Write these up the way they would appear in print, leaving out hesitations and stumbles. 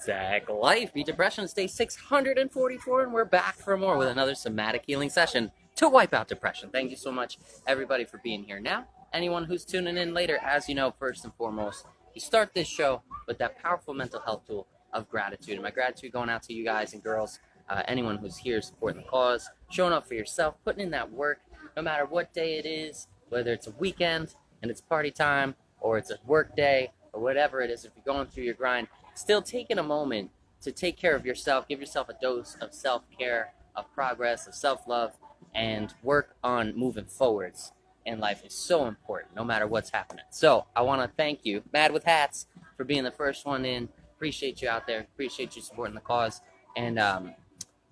Sack Life, Beat Depression, day 644, and we're back for more with another somatic healing session to wipe out depression. Thank you so much, everybody, for being here. Now, anyone who's tuning in later, as you know, first and foremost, you start this show with that powerful mental health tool of gratitude. And my gratitude going out to you guys and girls, anyone who's here supporting the cause, showing up for yourself, putting in that work, no matter what day it is, whether it's a weekend and it's party time, or it's a work day, or whatever it is, if you're going through your grind, still taking a moment to take care of yourself, give yourself a dose of self-care, of progress, of self-love, and work on moving forwards in life is so important, no matter what's happening. So I want to thank you, Mad with Hats, for being the first one in. Appreciate you out there. Appreciate you supporting the cause. And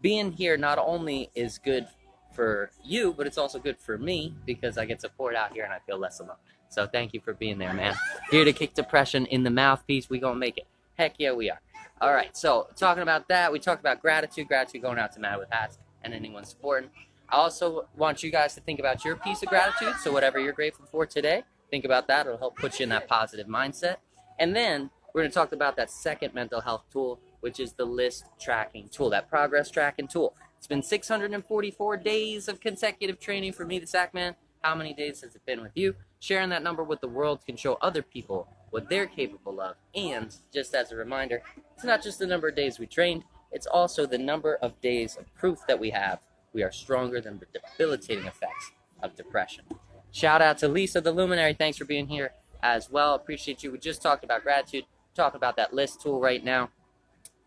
being here not only is good for you, but it's also good for me because I get support out here and I feel less alone. So thank you for being there, man. Here to kick depression in the mouthpiece. We gonna make it. Heck yeah, we are. All right, so talking about that, we talked about gratitude going out to Mad with Hats and anyone supporting. I also want you guys to think about your piece of gratitude. So whatever you're grateful for today, think about that. It'll help put you in that positive mindset. And then we're going to talk about that second mental health tool, which is the list tracking tool, that progress tracking tool. It's been 644 days of consecutive training for me, the Sack Man. How many days has it been with you? Sharing that number with the world can show other people what they're capable of. And just as a reminder, it's not just the number of days we trained, it's also the number of days of proof that we have we are stronger than the debilitating effects of depression. Shout out to Lisa the Luminary. Thanks for being here as well. Appreciate you. We just talked about gratitude, talking about that list tool right now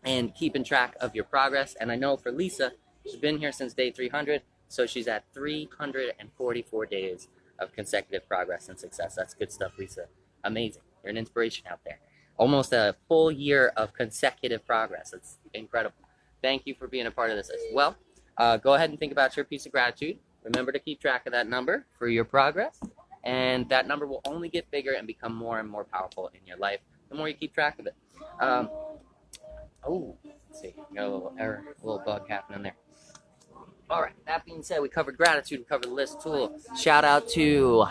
and keeping track of your progress. And I know for Lisa, she's been here since day 300, so she's at 344 days of consecutive progress and success. That's good stuff, Lisa. Amazing. You're an inspiration out there. Almost a full year of consecutive progress. It's incredible. Thank you for being a part of this as well. Go ahead and think about your piece of gratitude. Remember to keep track of that number for your progress, and that number will only get bigger and become more and more powerful in your life the more you keep track of it. Let's see, got a little error, a little bug happening there. All right, that being said, we covered gratitude, we covered the list tool. Shout out to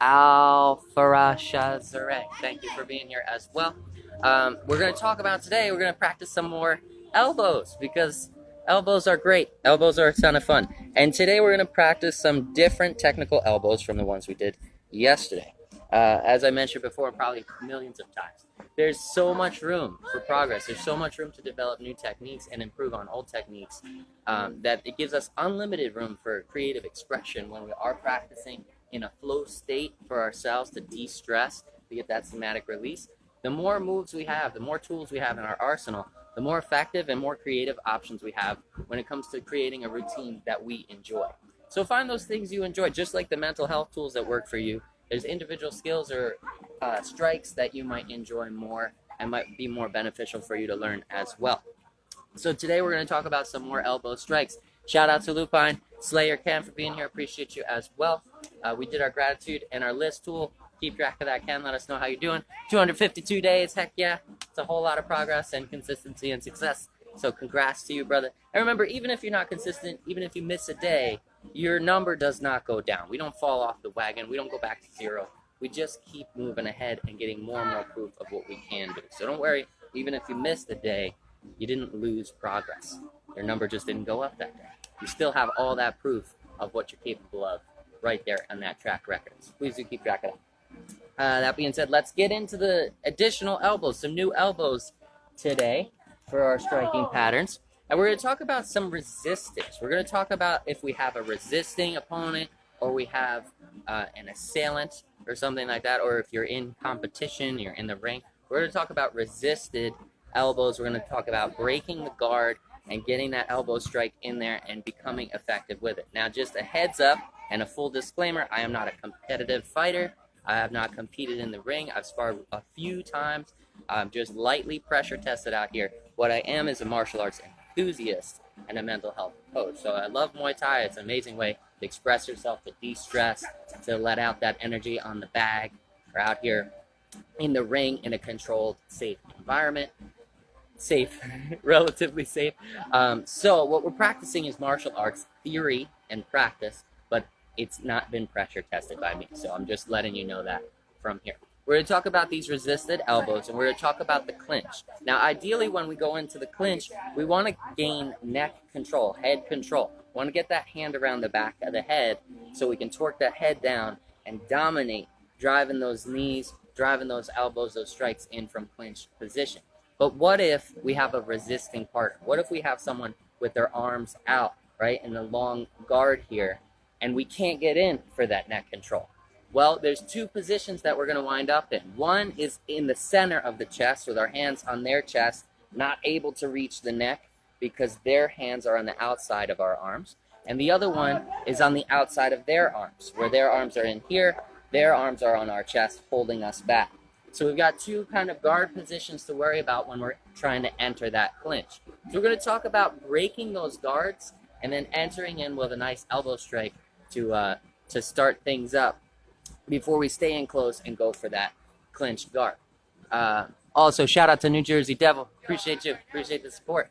Al-Farashazare. Thank you for being here as well. We're going to talk about today, we're going to practice some more elbows because elbows are great. Elbows are a ton of fun. And today we're going to practice some different technical elbows from the ones we did yesterday. As I mentioned before, probably millions of times, there's so much room for progress. There's so much room to develop new techniques and improve on old techniques that it gives us unlimited room for creative expression when we are practicing in a flow state for ourselves to de-stress, to get that somatic release. The more moves we have, the more tools we have in our arsenal, the more effective and more creative options we have when it comes to creating a routine that we enjoy. So find those things you enjoy, just like the mental health tools that work for you. There's individual skills or strikes that you might enjoy more and might be more beneficial for you to learn as well. So today we're going to talk about some more elbow strikes. Shout out to Lupine, Slayer Cam for being here. Appreciate you as well. We did our gratitude and our list tool. Keep track of that, Ken. Let us know how you're doing. 252 days, heck yeah. It's a whole lot of progress and consistency and success. So congrats to you, brother. And remember, even if you're not consistent, even if you miss a day, your number does not go down. We don't fall off the wagon. We don't go back to zero. We just keep moving ahead and getting more and more proof of what we can do. So don't worry, even if you missed a day, you didn't lose progress. Your number just didn't go up that day. You still have all that proof of what you're capable of right there on that track record. So please do keep track of that. That being said, let's get into the additional elbows, some new elbows today for our striking patterns. And we're going to talk about some resistance. We're going to talk about if we have a resisting opponent or we have an assailant or something like that, or if you're in competition, you're in the ring. We're going to talk about resisted elbows. We're going to talk about breaking the guard and getting that elbow strike in there and becoming effective with it. Now, just a heads up and a full disclaimer, I am not a competitive fighter. I have not competed in the ring. I've sparred a few times. I'm just lightly pressure tested out here. What I am is a martial arts enthusiast and a mental health coach. So I love Muay Thai. It's an amazing way to express yourself, to de-stress, to let out that energy on the bag or out here in the ring in a controlled, safe environment. Safe, relatively safe. So what we're practicing is martial arts theory and practice, but it's not been pressure tested by me. So I'm just letting you know that from here. We're going to talk about these resisted elbows, and we're going to talk about the clinch. Now, ideally, when we go into the clinch, we want to gain neck control, head control. We want to get that hand around the back of the head so we can torque that head down and dominate, driving those knees, driving those elbows, those strikes in from clinch position. But what if we have a resisting partner? What if we have someone with their arms out, right, in the long guard here, and we can't get in for that neck control? Well, there's two positions that we're going to wind up in. One is in the center of the chest with our hands on their chest, not able to reach the neck because their hands are on the outside of our arms. And the other one is on the outside of their arms, where their arms are in here, their arms are on our chest, holding us back. So we've got two kind of guard positions to worry about when we're trying to enter that clinch. So we're going to talk about breaking those guards and then entering in with a nice elbow strike to start things up before we stay in close and go for that clinch guard. Also, shout out to New Jersey Devil. Appreciate you. Appreciate the support.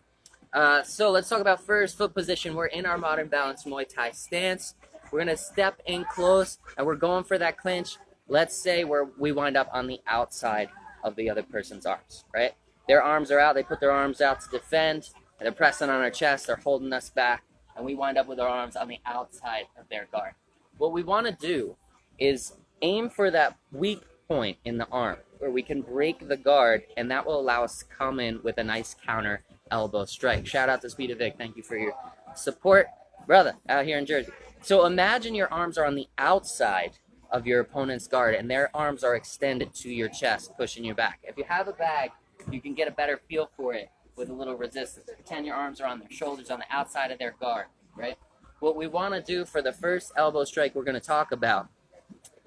So let's talk about first foot position. We're in our modern balance Muay Thai stance. We're going to step in close, and we're going for that clinch. Let's say we wind up on the outside of the other person's arms, right? Their arms are out. They put their arms out to defend, and they're pressing on our chest. They're holding us back, and we wind up with our arms on the outside of their guard. What we want to do is aim for that weak point in the arm where we can break the guard, and that will allow us to come in with a nice counter elbow strike. Shout out to Speed of Vic. Thank you for your support, brother, out here in Jersey. So imagine your arms are on the outside of your opponent's guard, and their arms are extended to your chest, pushing you back. If you have a bag, you can get a better feel for it with a little resistance. Pretend your arms are on their shoulders, on the outside of their guard, right? What we want to do for the first elbow strike we're going to talk about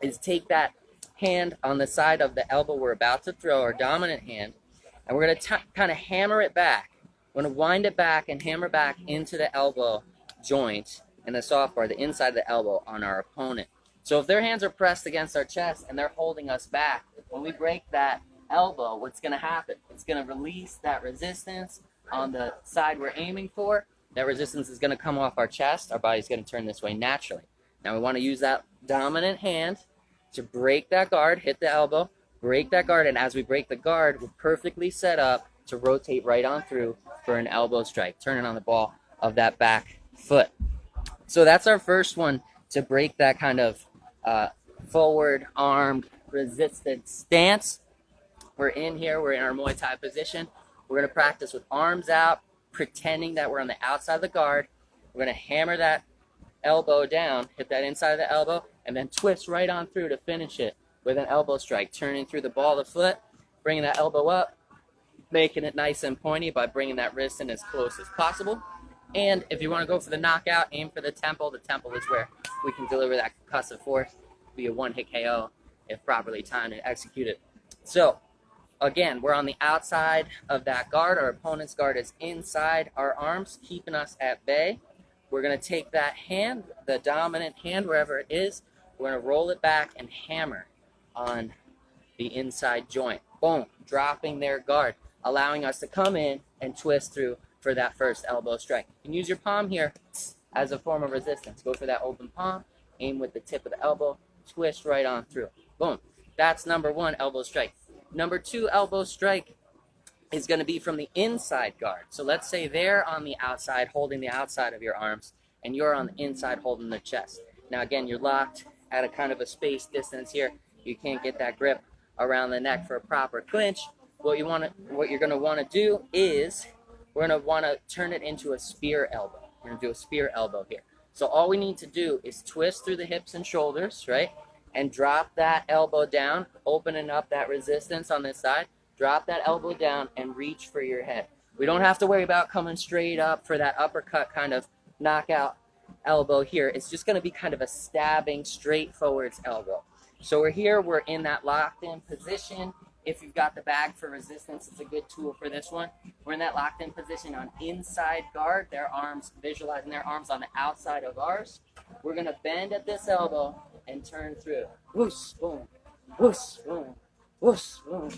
is take that hand on the side of the elbow we're about to throw, our dominant hand, and we're going to kind of hammer it back. We're going to wind it back and hammer back into the elbow joint and the soft part, the inside of the elbow on our opponent. So if their hands are pressed against our chest and they're holding us back, when we break that elbow, what's going to happen? It's going to release that resistance on the side we're aiming for. That resistance is going to come off our chest. Our body's going to turn this way naturally. Now we want to use that dominant hand to break that guard, hit the elbow, break that guard, and as we break the guard, we're perfectly set up to rotate right on through for an elbow strike, turning on the ball of that back foot. So that's our first one to break that kind of forward armed resisted stance. We're in here, we're in our Muay Thai position. We're going to practice with arms out, pretending that we're on the outside of the guard. We're going to hammer that elbow down, hit that inside of the elbow, and then twist right on through to finish it with an elbow strike, turning through the ball of the foot, bringing that elbow up, making it nice and pointy by bringing that wrist in as close as possible. And if you want to go for the knockout, aim for the temple. The temple is where we can deliver that concussive force, be a one-hit KO if properly timed and executed. So, again, we're on the outside of that guard. Our opponent's guard is inside our arms, keeping us at bay. We're going to take that hand, the dominant hand, wherever it is. We're going to roll it back and hammer on the inside joint. Boom, dropping their guard, allowing us to come in and twist through for that first elbow strike. You can use your palm here as a form of resistance. Go for that open palm, aim with the tip of the elbow, twist right on through. Boom. That's number one elbow strike. Number two elbow strike is going to be from the inside guard. So let's say they're on the outside, holding the outside of your arms, and you're on the inside holding their chest. Now again, you're locked at a kind of a space distance here. You can't get that grip around the neck for a proper clinch. What you're going to want to do is we're going to want to turn it into a spear elbow. We're going to do a spear elbow here. So all we need to do is twist through the hips and shoulders, right? And drop that elbow down, opening up that resistance on this side. Drop that elbow down and reach for your head. We don't have to worry about coming straight up for that uppercut kind of knockout elbow here. It's just going to be kind of a stabbing, straight forwards elbow. So we're here, we're in that locked in position. If you've got the bag for resistance, it's a good tool for this one. We're in that locked in position on inside guard, their arms, visualizing their arms on the outside of ours. We're going to bend at this elbow and turn through. Whoosh, boom, whoosh, boom, whoosh, boom,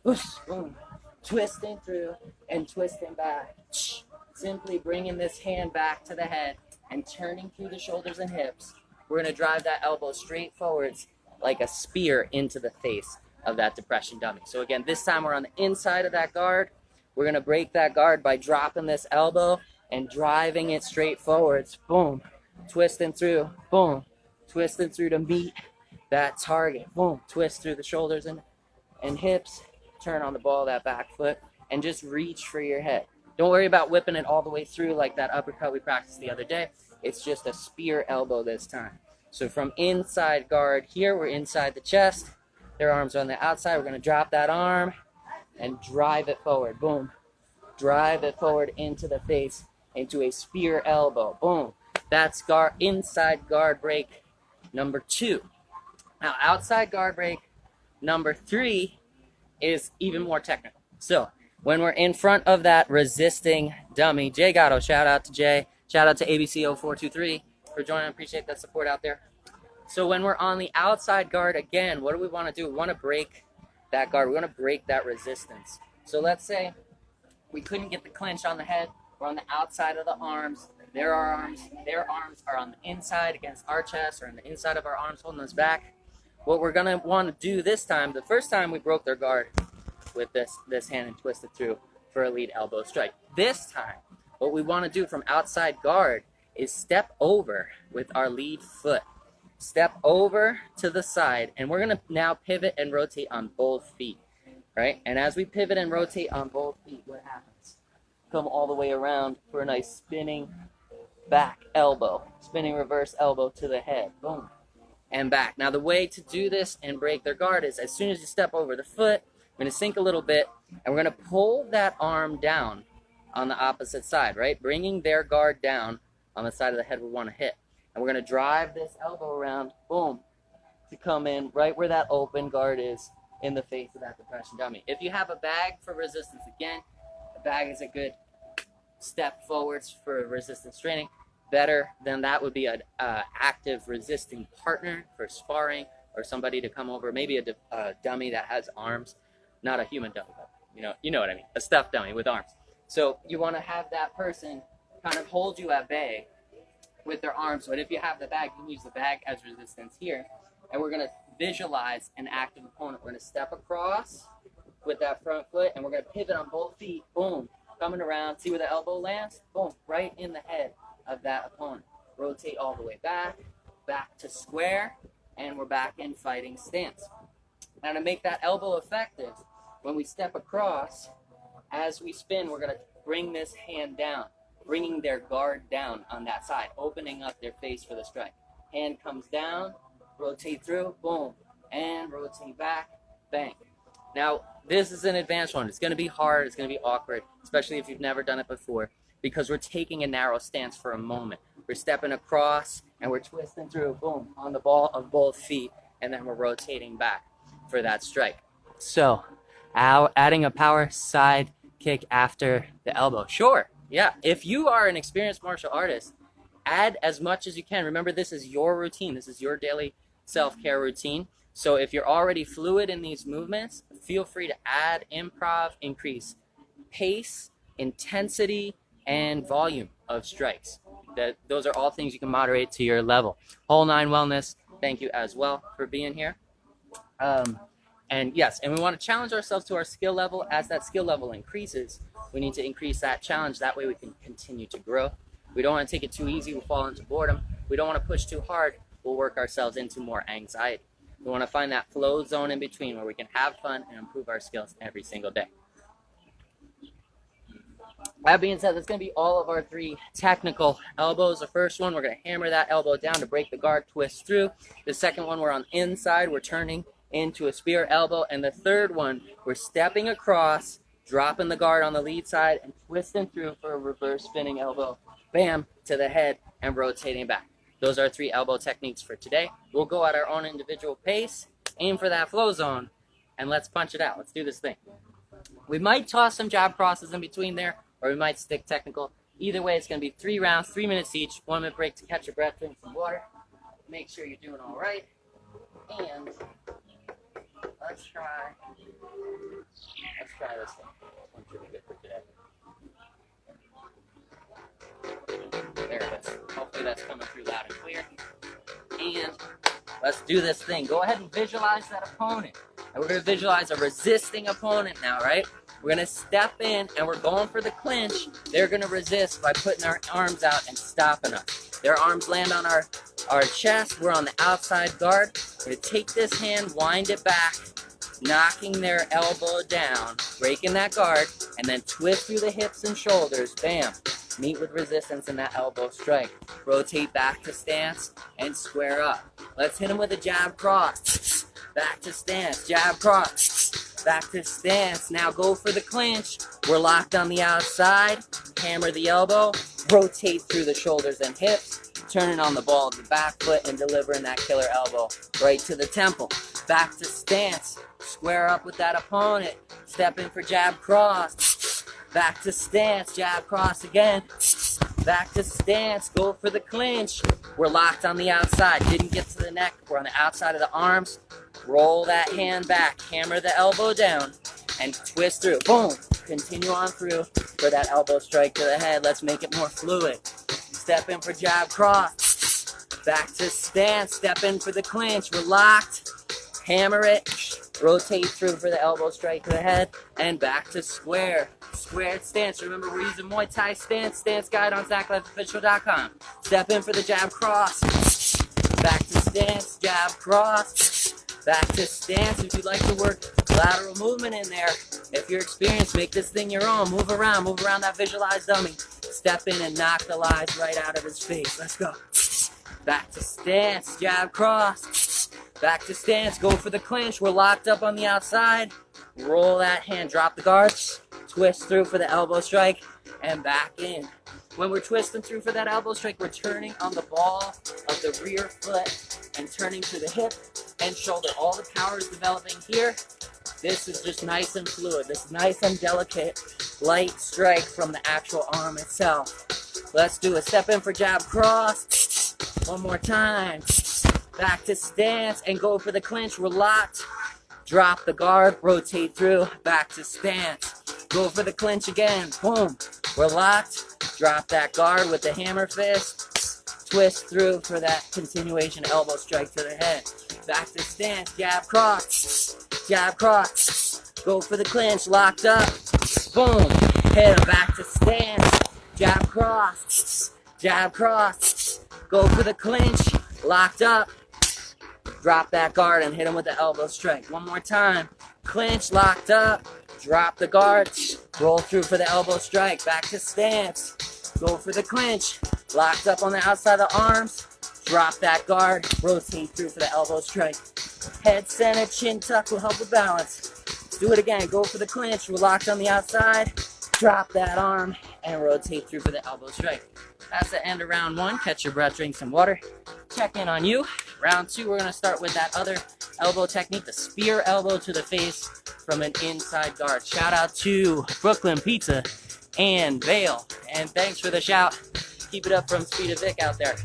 whoosh, boom. Twisting through and twisting back. Simply bringing this hand back to the head and turning through the shoulders and hips. We're going to drive that elbow straight forwards like a spear into the face of that depression dummy. So again, this time we're on the inside of that guard. We're going to break that guard by dropping this elbow and driving it straight forwards. Boom. Twisting through. Boom. Twisting through to meet that target. Boom. Twist through the shoulders and hips. Turn on the ball of that back foot and just reach for your head. Don't worry about whipping it all the way through like that uppercut we practiced the other day. It's just a spear elbow this time. So from inside guard here, we're inside the chest. Their arms are on the outside. We're going to drop that arm and drive it forward. Boom. Drive it forward into the face, into a spear elbow. Boom. That's guard, inside guard break number 2. Now, outside guard break number 3 is even more technical. So, when we're in front of that resisting dummy, Jay Gatto, shout out to Jay, shout out to ABC0423 for joining. I appreciate that support out there. So when we're on the outside guard again, what do we want to do? We want to break that guard. We want to break that resistance. So let's say we couldn't get the clinch on the head. We're on the outside of the arms. Their arms are on the inside against our chest or on the inside of our arms holding us back. What we're going to want to do this time, the first time we broke their guard with this hand and twisted through for a lead elbow strike. This time, what we want to do from outside guard is step over with our lead foot. Step over to the side, and we're going to now pivot and rotate on both feet, right? And as we pivot and rotate on both feet, what happens? Come all the way around for a nice spinning back elbow, spinning reverse elbow to the head, boom, and back. Now the way to do this and break their guard is as soon as you step over the foot, we're going to sink a little bit, and we're going to pull that arm down on the opposite side, right? Bringing their guard down on the side of the head we want to hit. And we're going to drive this elbow around, boom, to come in right where that open guard is in the face of that depression dummy. If you have a bag for resistance, again, a bag is a good step forwards for resistance training. Better than that would be an active resisting partner for sparring or somebody to come over, maybe a dummy that has arms. Not a human dummy, but you know what I mean, a stuffed dummy with arms. So you want to have that person kind of hold you at bay with their arms. But if you have the bag, you can use the bag as resistance here. And we're going to visualize an active opponent. We're going to step across with that front foot, and we're going to pivot on both feet. Boom, coming around. See where the elbow lands? Boom, right in the head of that opponent. Rotate all the way back to square, and we're back in fighting stance. Now to make that elbow effective, when we step across, as we spin, we're going to bring this hand down, bringing their guard down on that side, opening up their face for the strike. Hand comes down, rotate through, boom, and rotate back, bang. Now, this is an advanced one. It's going to be hard. It's going to be awkward, especially if you've never done it before, because we're taking a narrow stance for a moment. We're stepping across, and we're twisting through, boom, on the ball of both feet, and then we're rotating back for that strike. So, adding a power side kick after the elbow. Sure, yeah. If you are an experienced martial artist, add as much as you can. Remember, this is your routine. This is your daily self-care routine. So if you're already fluid in these movements, feel free to add improv, increase pace, intensity, and volume of strikes. Those are all things you can moderate to your level. Whole Nine Wellness, thank you as well for being here. And yes, and we want to challenge ourselves to our skill level. As that skill level increases, we need to increase that challenge. That way we can continue to grow. We don't want to take it too easy. We'll fall into boredom. We don't want to push too hard. We'll work ourselves into more anxiety. We want to find that flow zone in between where we can have fun and improve our skills every single day. That being said, that's going to be all of our 3 technical elbows. The first one, we're going to hammer that elbow down to break the guard, twist through. The second one, we're on the inside. We're turning into a spear elbow. And the third one, we're stepping across, dropping the guard on the lead side, and twisting through for a reverse spinning elbow. Bam, to the head and rotating back. Those are 3 elbow techniques for today. We'll go at our own individual pace, aim for that flow zone, and let's punch it out. Let's do this thing. We might toss some jab crosses in between there, or we might stick technical. Either way, it's going to be 3 rounds, 3 minutes each, 1 minute break to catch your breath, drink some water. Make sure you're doing all right. And let's try this thing. This one's really good for today. There it is. Hopefully that's coming through loud and clear. And let's do this thing. Go ahead and visualize that opponent. And we're gonna visualize a resisting opponent now, right? We're gonna step in and we're going for the clinch. They're gonna resist by putting our arms out and stopping us. Their arms land on our chest, we're on the outside guard. We're gonna take this hand, wind it back, knocking their elbow down, breaking that guard, and then twist through the hips and shoulders, bam. Meet with resistance in that elbow strike. Rotate back to stance and square up. Let's hit them with a jab cross. Back to stance, jab cross. Back to stance. Now go for the clinch. We're locked on the outside. Hammer the elbow. Rotate through the shoulders and hips. Turning on the ball of the back foot and delivering that killer elbow right to the temple. Back to stance. Square up with that opponent. Step in for jab cross. Back to stance, jab cross again. Back to stance, go for the clinch. We're locked on the outside, didn't get to the neck. We're on the outside of the arms. Roll that hand back, hammer the elbow down, and twist through. Boom. Continue on through for that elbow strike to the head. Let's make it more fluid. Step in for jab cross. Back to stance, step in for the clinch. We're locked. Hammer it. Rotate through for the elbow strike to the head. And back to square. Squared stance. Remember, we're using Muay Thai stance guide on sacklifeofficial.com. Step in for the jab cross. Back to stance, jab cross. Back to stance. If you'd like to work lateral movement in there, if you're experienced, make this thing your own. Move around that visualized dummy. Step in and knock the lies right out of his face. Let's go. Back to stance, jab cross. Back to stance, go for the clinch. We're locked up on the outside. Roll that hand, drop the guard. Twist through for the elbow strike and back in. When we're twisting through for that elbow strike, we're turning on the ball of the rear foot and turning to the hip and shoulder. All the power is developing here. This is just nice and fluid. This is nice and delicate, light strike from the actual arm itself. Let's do a step in for jab cross. One more time. Back to stance and go for the clinch. We're locked. Drop the guard, rotate through, back to stance. Go for the clinch again, boom. We're locked, drop that guard with the hammer fist. Twist through for that continuation elbow strike to the head. Back to stance, jab cross. Jab cross. Go for the clinch, locked up. Boom, hit him, back to stance. Jab cross. Jab cross. Go for the clinch, locked up. Drop that guard and hit him with the elbow strike. One more time. Clinch, locked up. Drop the guard. Roll through for the elbow strike. Back to stance. Go for the clinch. Locked up on the outside of the arms. Drop that guard. Rotate through for the elbow strike. Head center, chin tuck will help with balance. Do it again. Go for the clinch. We're locked on the outside. Drop that arm and rotate through for the elbow strike. That's the end of round one. Catch your breath, drink some water. Check in on you. Round two, we're going to start with that other elbow technique, the spear elbow to the face from an inside guard. Shout out to Brooklyn Pizza and Vale. And thanks for the shout. Keep it up from Speed of Vic out there.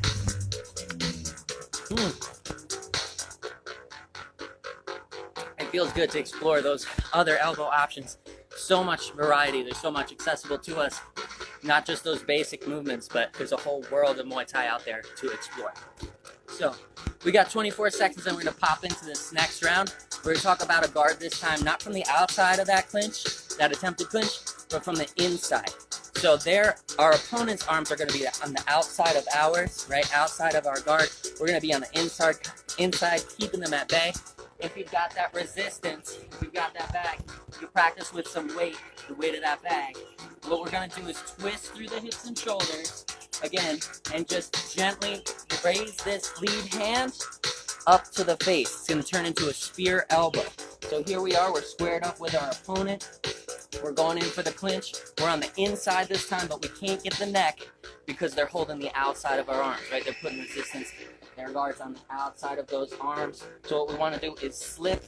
It feels good to explore those other elbow options. So much variety. There's so much accessible to us. Not just those basic movements, but there's a whole world of Muay Thai out there to explore. So, we got 24 seconds and we're going to pop into this next round. We're going to talk about a guard this time, not from the outside of that clinch, that attempted clinch, but from the inside. So our opponent's arms are going to be on the outside of ours, right? Outside of our guard. We're going to be on the inside, keeping them at bay. If you've got that resistance, if you've got that bag, you practice with some weight, the weight of that bag. What we're going to do is twist through the hips and shoulders, again, and just gently raise this lead hand up to the face. It's going to turn into a spear elbow. So here we are, we're squared up with our opponent. We're going in for the clinch. We're on the inside this time, but we can't get the neck because they're holding the outside of our arms, right? They're putting resistance. Their guard's on the outside of those arms. So what we want to do is slip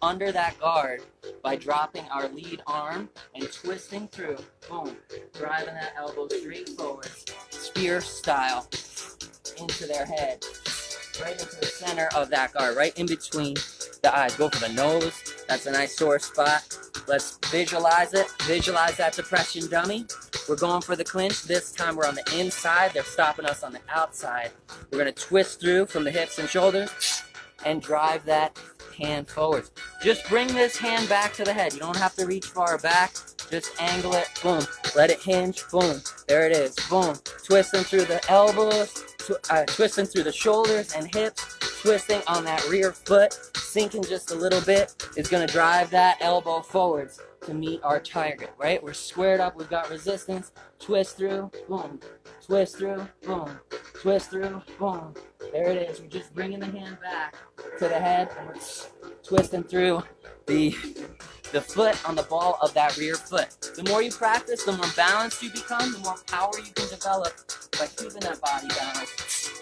under that guard by dropping our lead arm and twisting through. Boom. Driving that elbow straight forward. Spear style into their head. Right into the center of that guard, right in between the eyes. Go for the nose. That's a nice sore spot. Let's visualize it. Visualize that depression dummy. We're going for the clinch. This time we're on the inside. They're stopping us on the outside. We're going to twist through from the hips and shoulders and drive that hand forwards. Just bring this hand back to the head. You don't have to reach far back. Just angle it, boom. Let it hinge, boom. There it is, boom. Twisting through the elbows, twisting through the shoulders and hips, twisting on that rear foot, sinking just a little bit is gonna drive that elbow forwards to meet our target, right? We're squared up, we've got resistance, twist through, boom, twist through, boom, twist through, boom. There it is. We're just bringing the hand back to the head and we're twisting through the foot on the ball of that rear foot. The more you practice, the more balanced you become, the more power you can develop by keeping that body balanced.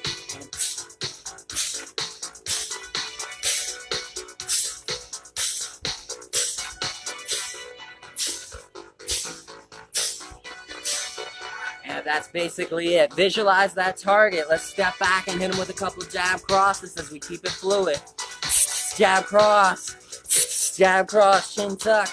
And that's basically it. Visualize that target. Let's step back and hit him with a couple jab crosses as we keep it fluid. Jab cross, chin tuck,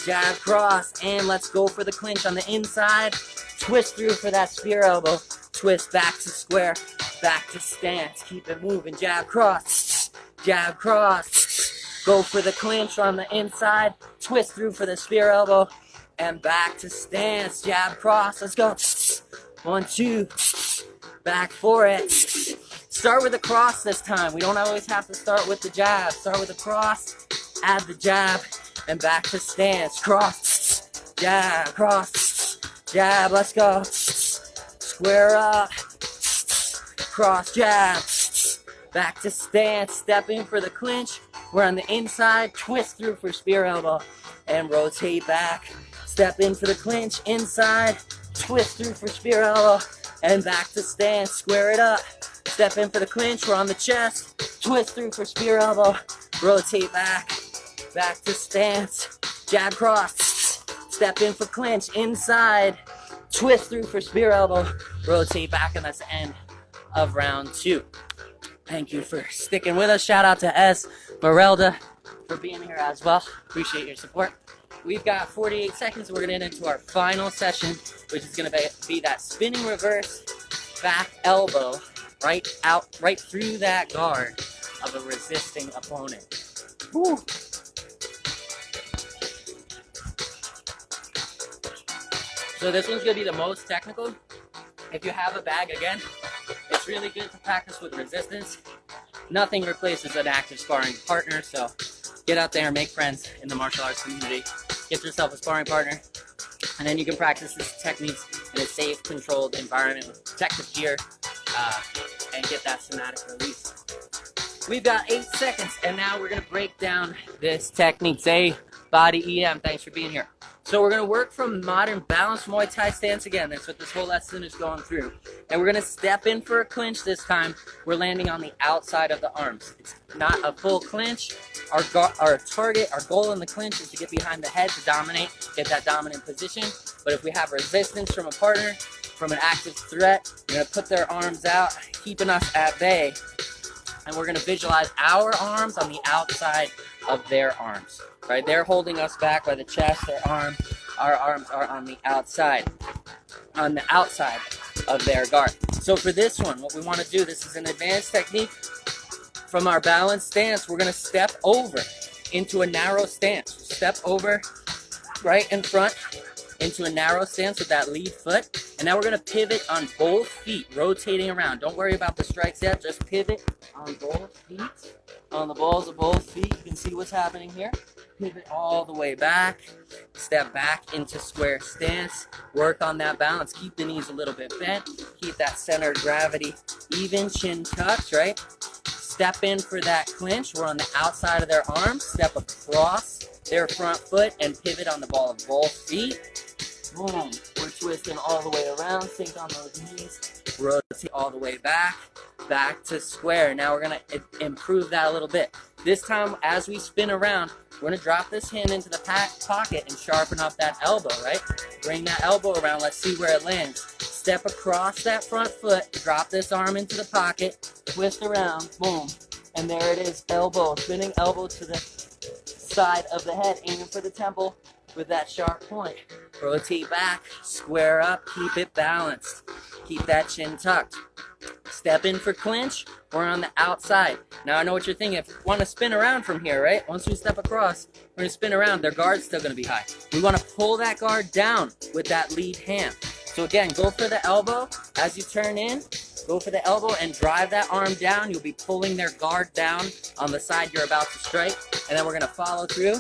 jab cross, and let's go for the clinch on the inside. Twist through for that spear elbow. Twist back to square, back to stance. Keep it moving. Jab cross, go for the clinch on the inside. Twist through for the spear elbow. And back to stance, jab cross, let's go. 1, 2, back for it. Start with the cross this time. We don't always have to start with the jab. Start with the cross, add the jab, and back to stance. Cross, jab, let's go. Square up, cross, jab, back to stance. Step in for the clinch. We're on the inside, twist through for spear elbow, and rotate back. Step in for the clinch, inside, twist through for spear elbow, and back to stance, square it up. Step in for the clinch, we're on the chest, twist through for spear elbow, rotate back to stance, jab cross, step in for clinch, inside, twist through for spear elbow, rotate back, and that's the end of round 2. Thank you for sticking with us. Shout out to Esmeralda for being here as well. Appreciate your support. We've got 48 seconds. We're going to get into our final session, which is going to be that spinning reverse back elbow right through that guard of a resisting opponent. Woo. So this one's going to be the most technical. If you have a bag, again, it's really good to practice with resistance. Nothing replaces an active sparring partner, so get out there and make friends in the martial arts community. Get yourself a sparring partner, and then you can practice these techniques in a safe, controlled environment with protective gear, and get that somatic release. We've got 8 seconds, and now we're going to break down this technique. Say, Body EM, thanks for being here. So we're going to work from modern balanced Muay Thai stance again. That's what this whole lesson is going through. And we're going to step in for a clinch this time. We're landing on the outside of the arms. It's not a full clinch. Our target, our goal in the clinch is to get behind the head to dominate, get that dominant position. But if we have resistance from a partner, from an active threat, we're going to put their arms out, keeping us at bay. And we're going to visualize our arms on the outside of their arms. Right? They're holding us back by the chest, our arms are on the outside of their guard. So for this one, what we want to do, this is an advanced technique. From our balanced stance, we're going to step over into a narrow stance. Step over right in front into a narrow stance with that lead foot. And now we're going to pivot on both feet, rotating around. Don't worry about the strikes yet. Just pivot on both feet, on the balls of both feet. You can see what's happening here. Pivot all the way back. Step back into square stance. Work on that balance. Keep the knees a little bit bent. Keep that center of gravity even. Chin tucked, right? Step in for that clinch. We're on the outside of their arms. Step across their front foot and pivot on the ball of both feet. Boom. We're twisting all the way around. Sink on those knees. Rotate all the way back to square. Now we're going to improve that a little bit. This time, as we spin around, we're going to drop this hand into the pocket and sharpen up that elbow, right? Bring that elbow around. Let's see where it lands. Step across that front foot. Drop this arm into the pocket. Twist around. Boom. And there it is. Elbow. Spinning elbow to the side of the head. Aiming for the temple with that sharp point. Rotate back. Square up. Keep it balanced. Keep that chin tucked. Step in for clinch. We're on the outside. Now I know what you're thinking. If you want to spin around from here, right? Once we step across, we're going to spin around. Their guard's still going to be high. We want to pull that guard down with that lead hand. So again, go for the elbow. As you turn in, go for the elbow and drive that arm down. You'll be pulling their guard down on the side you're about to strike. And then we're going to follow through.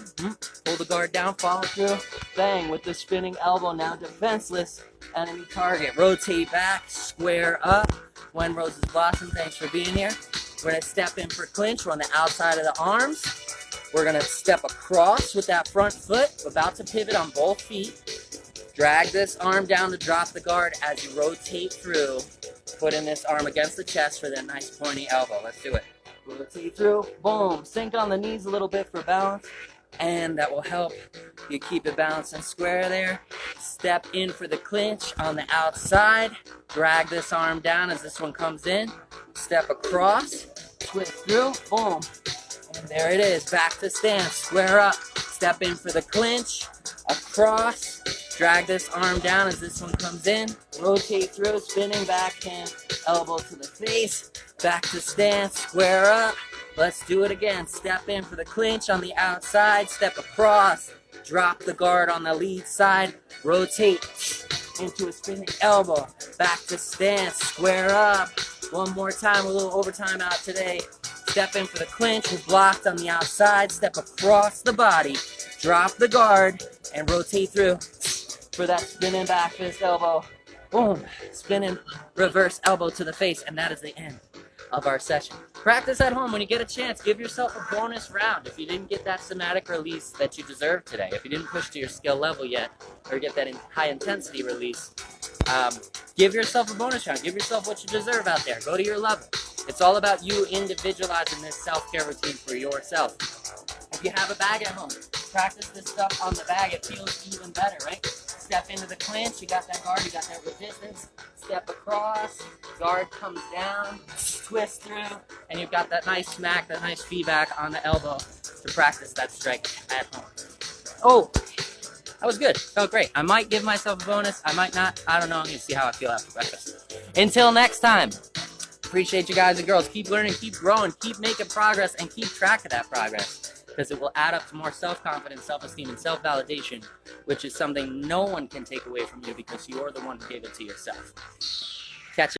Pull the guard down, follow through. Bang, with the spinning elbow. Now defenseless enemy target. Rotate back, square up. When Roses Blossom, thanks for being here. We're going to step in for clinch. We're on the outside of the arms. We're going to step across with that front foot. About to pivot on both feet. Drag this arm down to drop the guard as you rotate through. Putting this arm against the chest for that nice pointy elbow. Let's do it. Rotate through. Boom. Sink on the knees a little bit for balance. And that will help you keep it balanced and square there. Step in for the clinch on the outside. Drag this arm down as this one comes in. Step across. Twist through. Boom. And there it is. Back to stance. Square up. Step in for the clinch. Across. Drag this arm down as this one comes in. Rotate through. Spinning backhand. Elbow to the face. Back to stance. Square up. Let's do it again. Step in for the clinch on the outside. Step across. Drop the guard on the lead side. Rotate into a spinning elbow. Back to stance. Square up. One more time. A little overtime out today. Step in for the clinch. We're blocked on the outside. Step across the body. Drop the guard and rotate through for that spinning back fist elbow. Boom. Spinning reverse elbow to the face. And that is the end of our session. Practice at home when you get a chance. Give yourself a bonus round if you didn't get that somatic release that you deserve today. If you didn't push to your skill level yet or get that high intensity release, give yourself a bonus round. Give yourself what you deserve out there. Go to your level. It's all about you individualizing this self-care routine for yourself. If you have a bag at home, practice this stuff on the bag. It feels even better, right? Step into the clinch. You got that guard. You got that resistance. Step across. Guard comes down. Twist through. And you've got that nice smack, that nice feedback on the elbow to practice that strike at home. Oh, that was good. Felt great. I might give myself a bonus. I might not. I don't know. I'm going to see how I feel after breakfast. Until next time. Appreciate you guys and girls. Keep learning, keep growing, keep making progress, and keep track of that progress. Because it will add up to more self-confidence, self-esteem, and self-validation, which is something no one can take away from you because you're the one who gave it to yourself. Catch you.